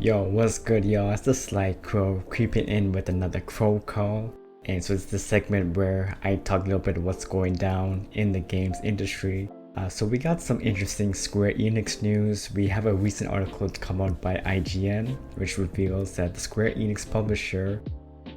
Yo, what's good, y'all? It's Theslykrow creeping in with another Krow call. And so it's the segment where I talk a little bit of what's going down in the games industry. So we got some interesting Square Enix news. We have a recent article come out by IGN, which reveals that the Square Enix publisher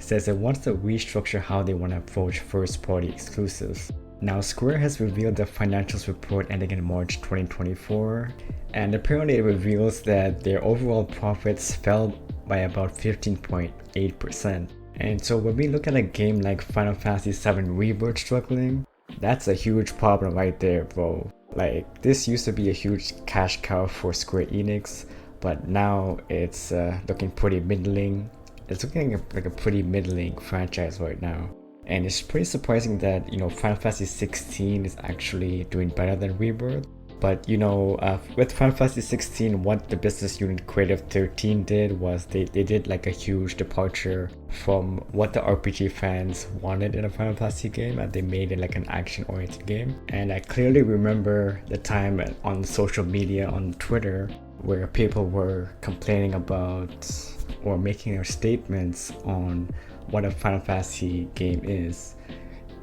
says it wants to restructure how they want to approach first-party exclusives. Now, Square has revealed the financials report ending in March 2024, and apparently it reveals that their overall profits fell by about 15.8%. And so when we look at a game like Final Fantasy VII Rebirth struggling, that's a huge problem right there, bro. Like, this used to be a huge cash cow for Square Enix, but now it's looking pretty middling. It's looking like a pretty middling franchise right now. And it's pretty surprising that, Final Fantasy 16 is actually doing better than Rebirth. But, with Final Fantasy 16, what the business unit Creative 13 did was they did like a huge departure from what the RPG fans wanted in a Final Fantasy game, and they made it like an action-oriented game. And I clearly remember the time on social media, on Twitter, where people were complaining about or making their statements on what a Final Fantasy game is.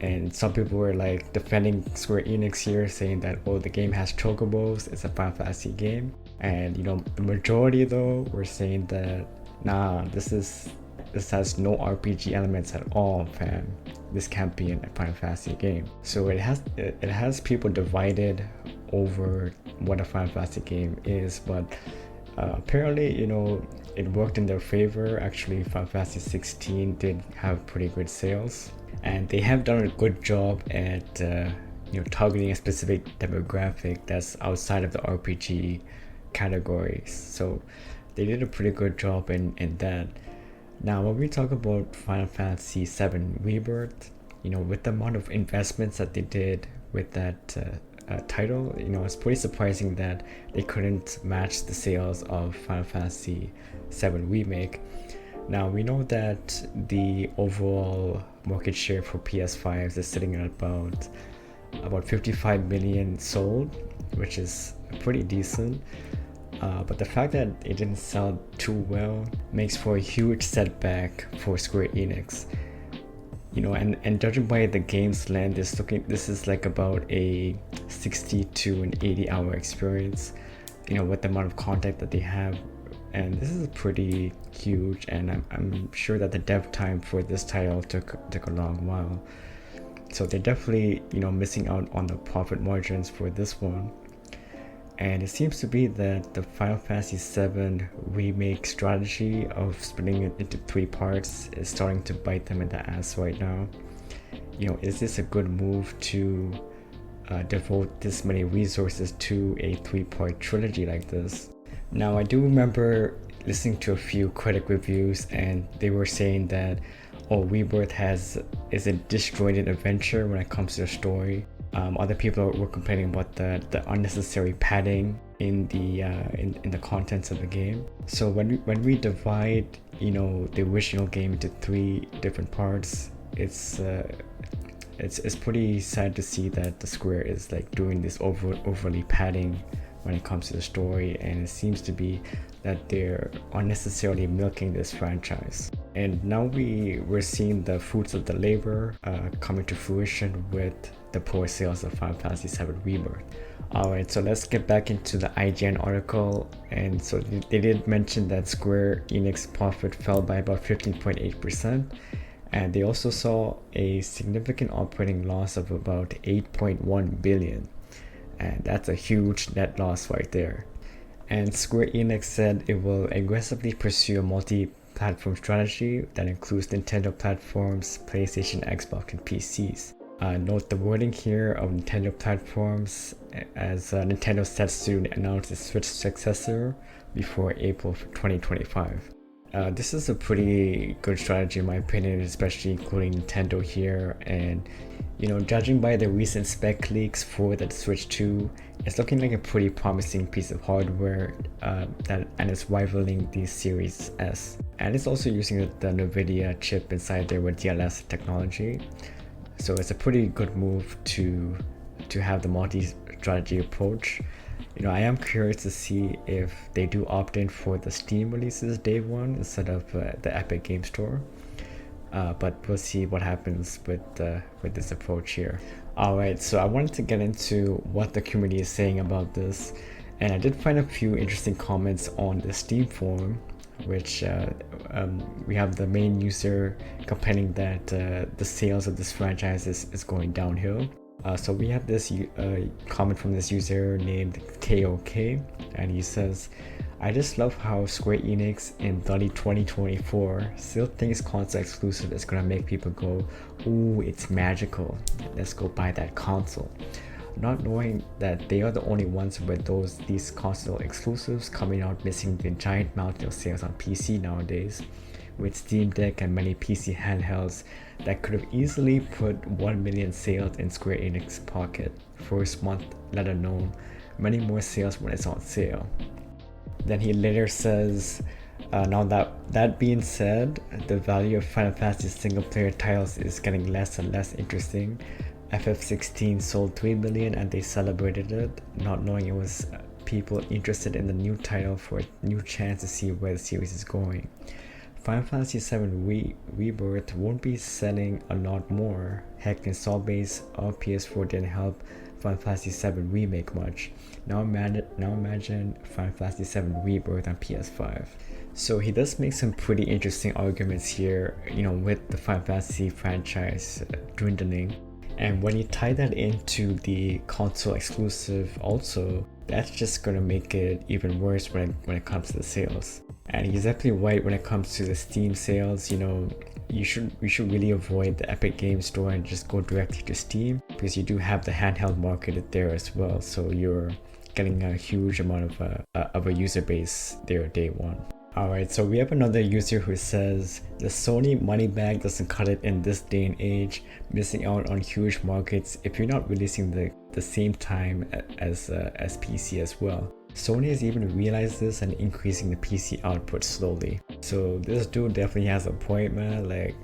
And some people were like defending Square Enix here, saying that, oh, the game has chocobos, it's a Final Fantasy game. And the majority though were saying that, nah, this has no RPG elements at all, fam. This can't be a Final Fantasy game. So it has people divided over what a Final Fantasy game is, but apparently, it worked in their favor. Actually, Final Fantasy 16 did have pretty good sales, and they have done a good job at targeting a specific demographic that's outside of the RPG categories. So they did a pretty good job in that. Now, when we talk about Final Fantasy VII Rebirth, with the amount of investments that they did with that title, it's pretty surprising that they couldn't match the sales of Final Fantasy VII Remake. Now, we know that the overall market share for PS5s is sitting at about 55 million sold, which is pretty decent. But the fact that it didn't sell too well makes for a huge setback for Square Enix. And judging by the game's length, this is like about a 60 to an 80-hour experience, with the amount of content that they have. And this is pretty huge, and I'm sure that the dev time for this title took a long while. So they're definitely, missing out on the profit margins for this one. And it seems to be that the Final Fantasy VII Remake strategy of splitting it into 3 parts is starting to bite them in the ass right now. Is this a good move to devote this many resources to a 3-part trilogy like this? Now, I do remember listening to a few critic reviews, and they were saying that, Rebirth is a disjointed adventure when it comes to the story. Other people were complaining about the unnecessary padding in the contents of the game. So when we divide the original game into 3 different parts, it's pretty sad to see that the Square is like doing this overly padding when it comes to the story, and it seems to be that they're unnecessarily milking this franchise. And now we're seeing the fruits of the labor coming to fruition with the poor sales of Final Fantasy VII Rebirth. Alright, so let's get back into the IGN article. And so they did mention that Square Enix profit fell by about 15.8%, and they also saw a significant operating loss of about 8.1 billion. And that's a huge net loss right there. And Square Enix said it will aggressively pursue a multi-platform strategy that includes Nintendo platforms, PlayStation, Xbox, and PCs. Note the wording here of Nintendo platforms, as Nintendo sets to announce its Switch successor before April 2025. This is a pretty good strategy in my opinion, especially including Nintendo here. And judging by the recent spec leaks for the Switch 2, it's looking like a pretty promising piece of hardware and it's rivaling the Series S. And it's also using the NVIDIA chip inside there with DLSS technology. So it's a pretty good move to have the multi-strategy approach. I am curious to see if they do opt in for the Steam releases day one instead of the Epic Game Store. But we'll see what happens with this approach here. Alright, so I wanted to get into what the community is saying about this, and I did find a few interesting comments on the Steam forum, which we have the main user complaining that the sales of this franchise is going downhill. So we have this comment from this user named KOK, and he says, "I just love how Square Enix in bloody 2024 still thinks console exclusive is gonna make people go, ooh, it's magical, let's go buy that console. Not knowing that they are the only ones with these console exclusives coming out missing the giant mountain of sales on PC nowadays, with Steam Deck and many PC handhelds that could have easily put 1 million sales in Square Enix pocket first month, let alone many more sales when it's on sale." Then he later says, now that being said, the value of Final Fantasy single player titles is getting less and less interesting. FF16 sold 3 million and they celebrated it, not knowing it was people interested in the new title for a new chance to see where the series is going. Final Fantasy VII Rebirth won't be selling a lot more. Heck, the install base of PS4 didn't help Final Fantasy VII Remake much. Now imagine Final Fantasy VII Rebirth on PS5. So he does make some pretty interesting arguments here, with the Final Fantasy franchise dwindling. And when you tie that into the console exclusive also, that's just gonna make it even worse when it comes to the sales. And he's definitely right when it comes to the Steam sales. You should really avoid the Epic Game Store and just go directly to Steam, because you do have the handheld market there as well. So you're getting a huge amount of a user base there day one. Alright, so we have another user who says, "The Sony money bag doesn't cut it in this day and age, missing out on huge markets if you're not releasing the same time as PC as well. Sony has even realized this and increasing the PC output slowly." So this dude definitely has a point, man. Like,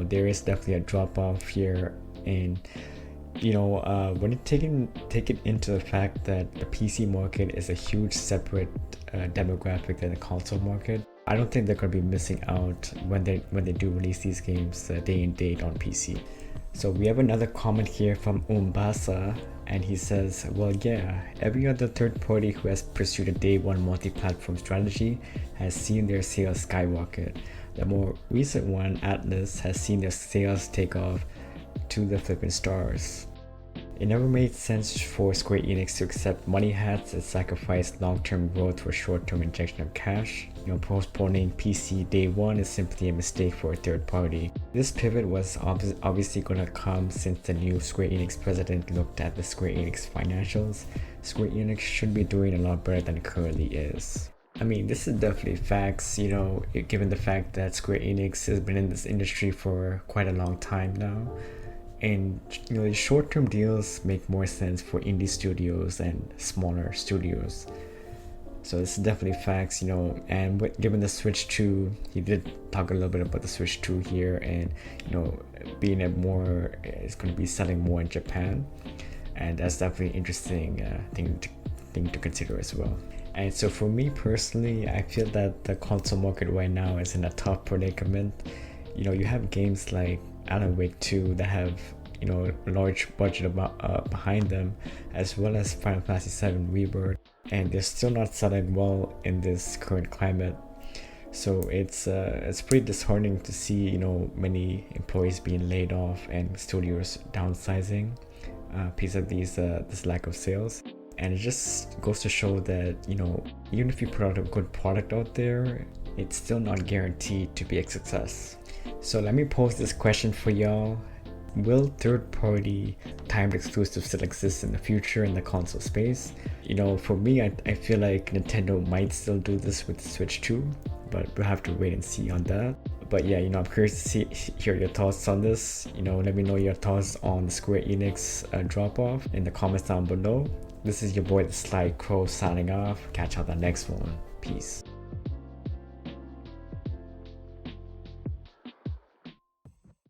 there is definitely a drop off here, and when you take it into the fact that the PC market is a huge separate demographic than the console market, I don't think they're going to be missing out when they do release these games day and date on PC. So we have another comment here from Umbasa, and he says, "Well, yeah, every other third party who has pursued a day one multi-platform strategy has seen their sales skyrocket. The more recent one, Atlas, has seen their sales take off to the flipping stars. It never made sense for Square Enix to accept money hats and sacrifice long-term growth for short-term injection of cash. Postponing PC day one is simply a mistake for a third party. This pivot was obviously gonna come since the new Square Enix president looked at the Square Enix financials. Square Enix should be doing a lot better than it currently is." I mean, this is definitely facts, given the fact that Square Enix has been in this industry for quite a long time now. And the short-term deals make more sense for indie studios and smaller studios. So this is definitely facts, and given the Switch 2, he did talk a little bit about the Switch 2 here, and being it's going to be selling more in Japan, and that's definitely an interesting thing to consider as well. And so for me personally, I feel that the console market right now is in a tough predicament. You have games like Alan Wake 2 that have a large budget behind them, as well as Final Fantasy VII Rebirth, and they're still not selling well in this current climate. So it's pretty disheartening to see many employees being laid off and studios downsizing because of this lack of sales. And it just goes to show that even if you put out a good product out there, it's still not guaranteed to be a success. So let me pose this question for y'all. Will third-party timed exclusives still exist in the future in the console space? For me, I feel like Nintendo might still do this with the Switch 2, but we'll have to wait and see on that. But yeah, I'm curious to hear your thoughts on this. Let me know your thoughts on the Square Enix drop-off in the comments down below. This is your boy Theslykrow signing off. Catch you on the next one. Peace.